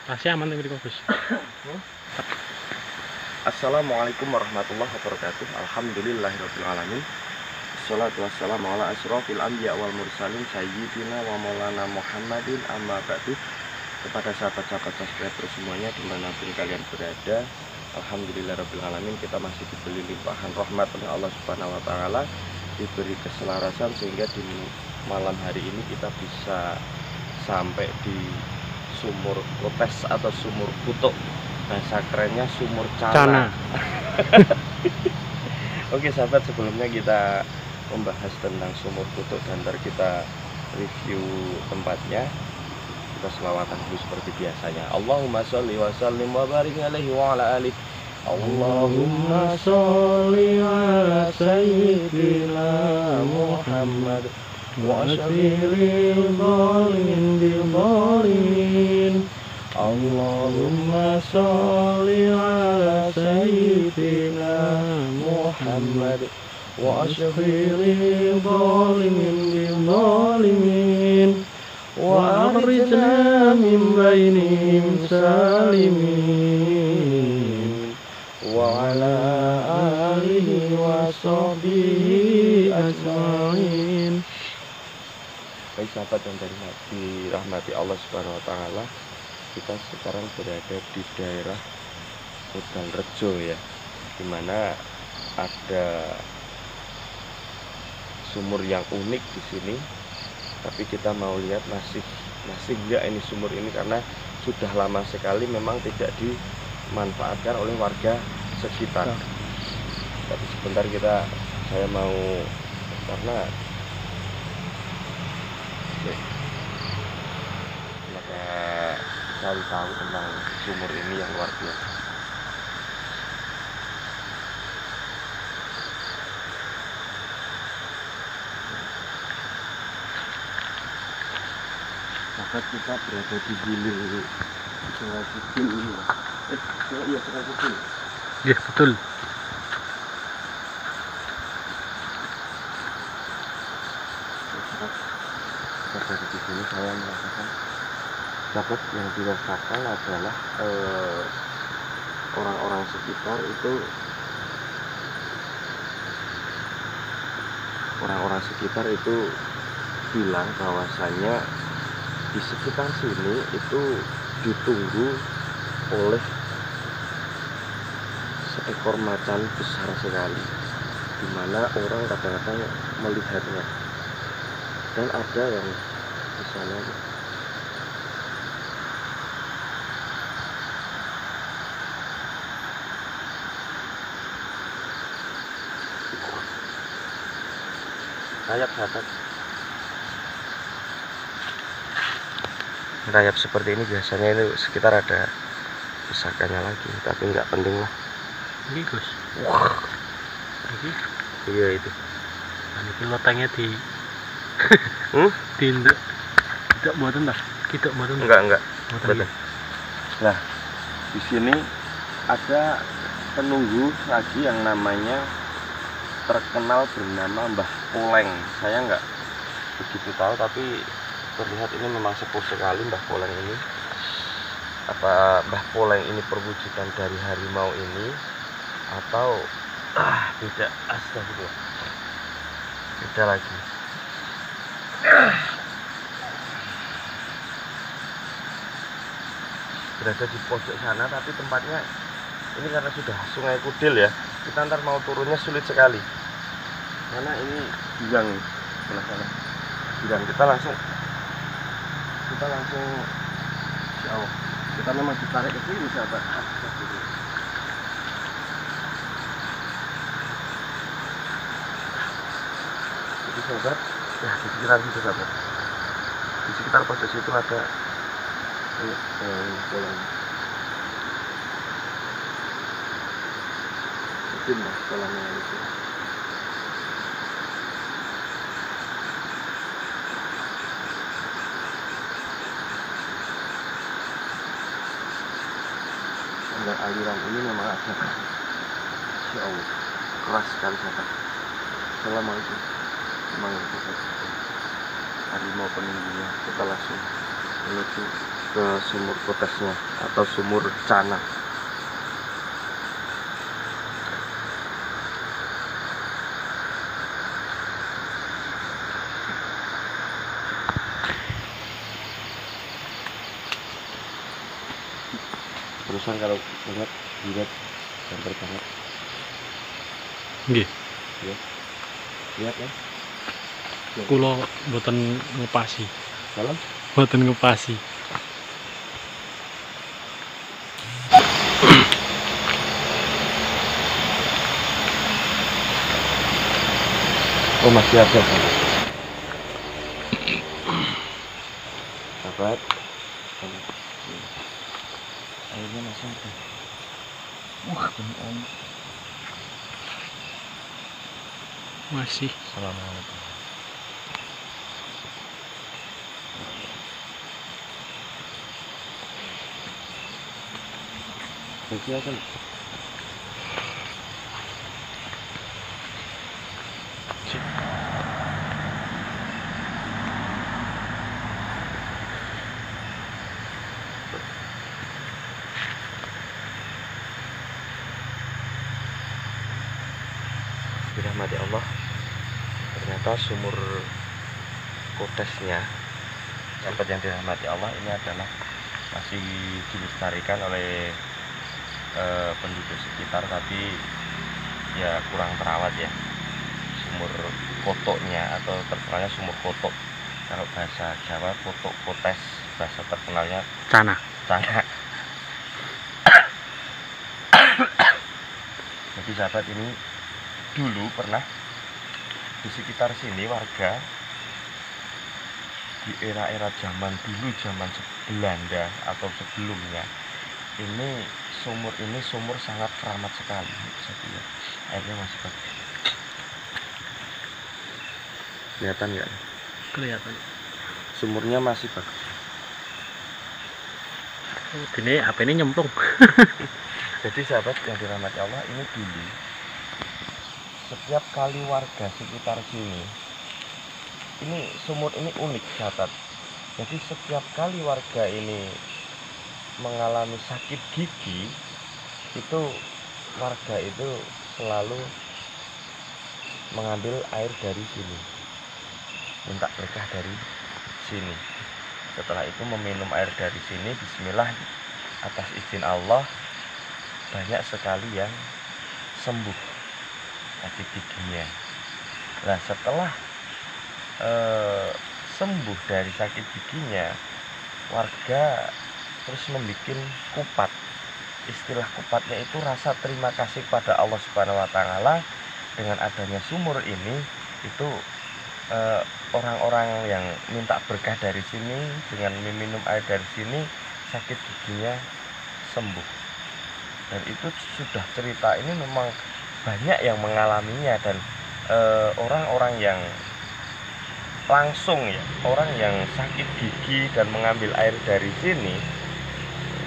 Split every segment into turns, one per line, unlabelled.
Masih aman tapi Gus.
Assalamualaikum warahmatullahi wabarakatuh. Alhamdulillahirabbil alamin. Wassalatu wassalamu ala asyrofil anbiya wal mursalin sayyidina wa maulana Muhammadin amma ba'du. Kepada sahabat-sahabat subscriber semuanya dimanapun kalian berada, alhamdulillahirabbil alamin, kita masih diberi limpahan rahmat oleh Allah Subhanahu wa taala, diberi keselarasan sehingga di malam hari ini kita bisa sampai di sumur Kotes atau sumur Kutuk, bahasa kerennya sumur Cana. Oke sahabat, sebelumnya kita membahas tentang sumur Kutuk dan ntar kita review tempatnya. Kita selawatan dulu seperti biasanya. Allahumma sholli wa sallim wa barik alaihi wa ala alihi. Allahumma sholli ala sayyidina Muhammad wa asyiril zalimin bil zalimin. Allahumma sholli ala sayyidina Muhammad wa asyiril zalimin bil zalimin wa akhrijna min bainihim salimin wa ala alihi wa sahbihi ajma'in. Baik sahabat yang dirahmati Allah Subhanahu wa taala, kita sekarang berada di daerah Udan Rejo ya, dimana ada sumur yang unik di sini. Tapi kita mau lihat masih enggak ini sumur ini, karena sudah lama sekali memang tidak dimanfaatkan oleh warga sekitar. Tapi sebentar saya mau, karena maka cari tahu tentang sumur ini yang luar biasa. Maka kita berada di hilir Sungai Kidul ini. Iya, Sungai Kidul.
Iya, betul.
Kita berada di sini, saya merasakan sahabat yang dirasakan adalah orang-orang sekitar itu, bilang bahwasannya di sekitar sini itu ditunggu oleh seekor macan besar sekali, dimana orang kadang-kadang melihatnya, dan ada yang di sana rayap seperti ini. Biasanya itu sekitar ada pusakanya lagi, tapi nggak penting lah.
Ini Gus.
Wah,
Ini.
iya itu.
Ini lotengnya di tindak. Tidak muatan dah. Tidak muatan.
Enggak.
Betul.
Nah, di sini ada penunggu lagi yang namanya terkenal bernama Mbah Poleng. Saya nggak begitu tahu, tapi terlihat ini memang sepuh sekali Mbah Poleng ini. Apa Mbah Poleng ini perwujudan dari harimau ini atau tidak? Astagfirullah, beda lagi. Berada di pojok sana, tapi tempatnya ini karena sudah Sungai Kudil ya, kita ntar mau turunnya sulit sekali karena ini jurang sebelah sana. Jurang, kita langsung jauh, kita memang ditarik ke sini sahabat. Jadi sahabat, ya di sekitar situ sahabat, di sekitar pojok situ ada Assalamualaikum. Aliran ini memang agak, ya Allah, keras sekali sahabat. Assalamualaikum. Memang harimau penunggunya kita langsung menuju ke sumur potesnya atau sumur Cana. Terusan kalau lihat gambar banget.
Nggih.
Ya. Lihat ya.
Kula mboten ngepasi.
Salam.
Mboten ngepasi.
Oh, masih ada. Sahabat. Airnya masih ada. Wah, beneran.
Masih.
Assalamualaikum. Silakan. Dirahmati Allah, ternyata sumur kotesnya, sahabat yang dirahmati Allah, ini adalah masih dilestarikan oleh penduduk sekitar, tapi ya kurang terawat ya. Sumur kotoknya atau terkenalnya sumur kotok, kalau bahasa Jawa kotok kotes, bahasa terkenalnya
Cana.
Jadi sahabat, ini dulu pernah di sekitar sini warga di era-era zaman dulu, zaman Belanda atau sebelumnya, ini sumur sangat keramat sekali. Bisa dilihat airnya masih bagus. Kelihatan nggak?
Kelihatan.
Sumurnya masih bagus.
Ini HP ini nyemplung.
Jadi sahabat yang dirahmati Allah, ini dulu setiap kali warga sekitar sini, ini sumur ini unik sahabat. Jadi setiap kali warga ini mengalami sakit gigi, itu warga itu selalu mengambil air dari sini, minta berkah dari sini. Setelah itu meminum air dari sini, bismillah, atas izin Allah banyak sekali yang sembuh sakit giginya. Nah, setelah sembuh dari sakit giginya, warga terus membuat kupat. Istilah kupatnya itu rasa terima kasih pada Allah Subhanahu wa Ta'ala. Dengan adanya sumur ini, itu orang-orang yang minta berkah dari sini, dengan meminum air dari sini, sakit giginya sembuh. Dan itu sudah cerita ini memang banyak yang mengalaminya, dan orang-orang yang langsung ya, orang yang sakit gigi dan mengambil air dari sini,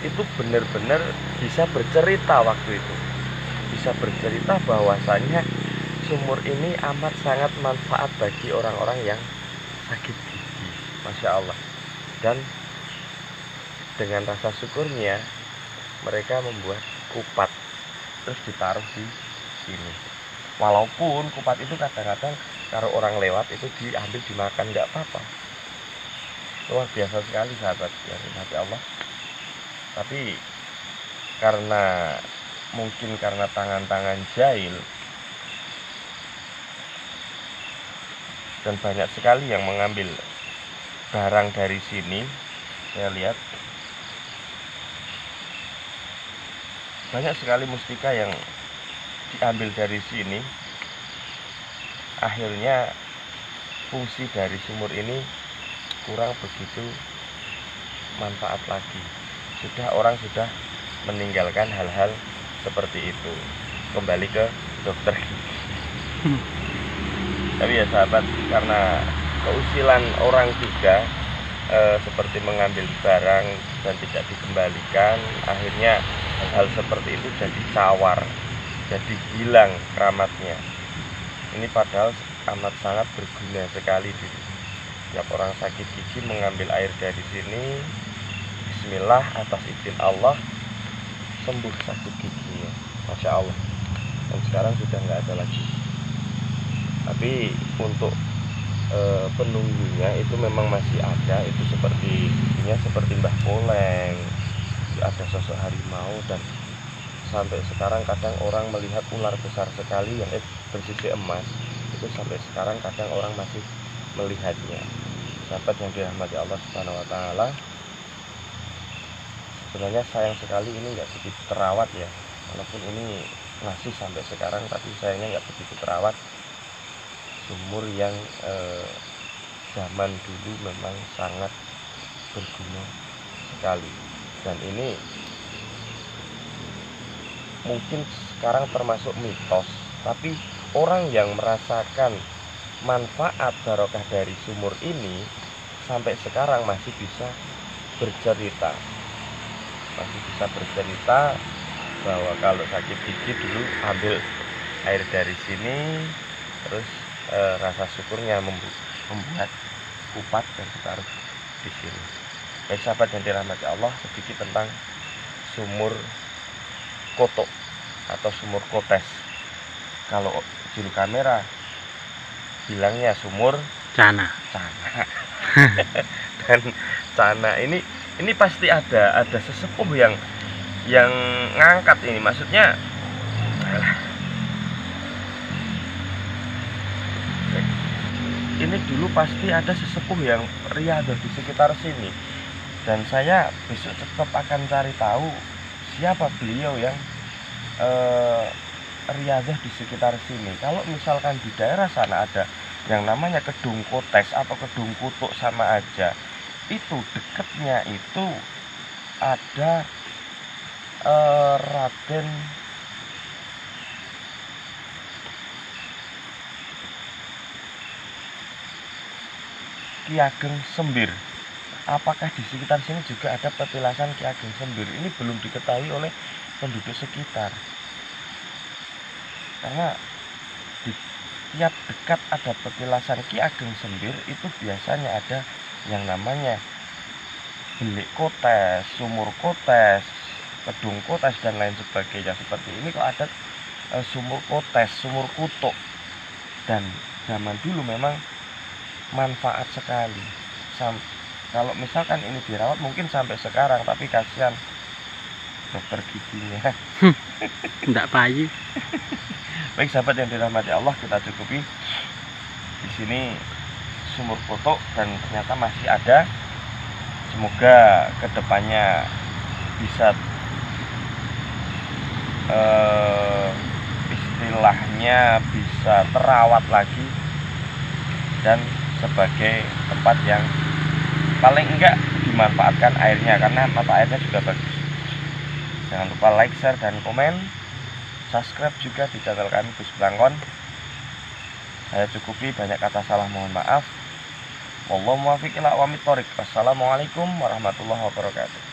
itu benar-benar bisa bercerita waktu itu. Bisa bercerita bahwasanya sumur ini amat sangat manfaat bagi orang-orang yang sakit gigi. Masya Allah. Dan dengan rasa syukurnya, mereka membuat kupat terus ditaruh di sini. Walaupun kupat itu kadang-kadang kalau orang lewat itu diambil dimakan, nggak apa-apa. Luar biasa sekali sahabat yang dirahmati Allah. Tapi mungkin karena tangan-tangan jahil, dan banyak sekali yang mengambil barang dari sini. Saya lihat banyak sekali mustika yang diambil dari sini. Akhirnya fungsi dari sumur ini kurang begitu manfaat lagi. Orang sudah meninggalkan hal-hal seperti itu, kembali ke dokter gigi. Tapi ya sahabat, karena keusilan orang juga seperti mengambil barang dan tidak dikembalikan, akhirnya hal seperti itu jadi cawar, jadi hilang keramatnya. Ini padahal amat sangat berguna sekali. Setiap orang sakit gigi mengambil air dari sini, bismillah, atas izin Allah, sembuh sakit giginya, masya Allah. Dan sekarang sudah nggak ada lagi. Tapi untuk penunggunya itu memang masih ada, itu seperti Mbah Poleng, ada sosok harimau, dan sampai sekarang kadang orang melihat ular besar sekali yang bersisi emas, itu sampai sekarang kadang orang masih melihatnya. Sahabat yang dirahmati Allah Subhanahu wa taala, sebenarnya sayang sekali ini nggak begitu terawat ya, walaupun ini masih sampai sekarang, tapi sayangnya nggak begitu terawat. Sumur yang zaman dulu memang sangat berguna sekali, dan ini mungkin sekarang termasuk mitos, tapi orang yang merasakan manfaat barokah dari sumur ini sampai sekarang masih bisa bercerita bahwa kalau sakit gigi dulu ambil air dari sini, terus rasa syukurnya membuat kupat dan ditaruh di sini. Baik sahabat yang dirahmati Allah, sedikit tentang sumur kotok atau sumur kotes. Kalau juru kamera bilangnya sumur
Cana.
Dan cana ini pasti ada sesepuh yang ngangkat ini, maksudnya ini dulu pasti ada sesepuh yang riadah di sekitar sini, dan saya besok tetap akan cari tahu siapa beliau yang riadah di sekitar sini. Kalau misalkan di daerah sana ada yang namanya Kedung Kotes atau Kedung Kutuk, sama aja. Itu dekatnya itu ada Raden Ki Ageng Sembir. Apakah di sekitar sini juga ada petilasan Ki Ageng Sembir? Ini belum diketahui oleh penduduk sekitar, karena di tiap dekat ada petilasan Ki Ageng Sembir itu biasanya ada yang namanya Belik Kotes, Sumur Kotes, Kedung Kotes, dan lain sebagainya. Seperti ini kok ada Sumur Kotes, Sumur Kutuk, dan zaman dulu memang manfaat sekali. Kalau misalkan ini dirawat mungkin sampai sekarang, tapi kasihan dokter giginya.
Enggak payu.
Baik sahabat yang dirahmati Allah, kita cukupi di sini sumur kotok, dan ternyata masih ada. Semoga kedepannya bisa istilahnya bisa terawat lagi, dan sebagai tempat yang paling enggak dimanfaatkan airnya, karena mata airnya juga bagus. Jangan lupa like, share, dan komen. Subscribe juga di channel kami Gus Blangkon. Saya cukupi, banyak kata salah mohon maaf. Wallahu muwaffiq ila aqwamit thoriq. Wassalamualaikum warahmatullahi wabarakatuh.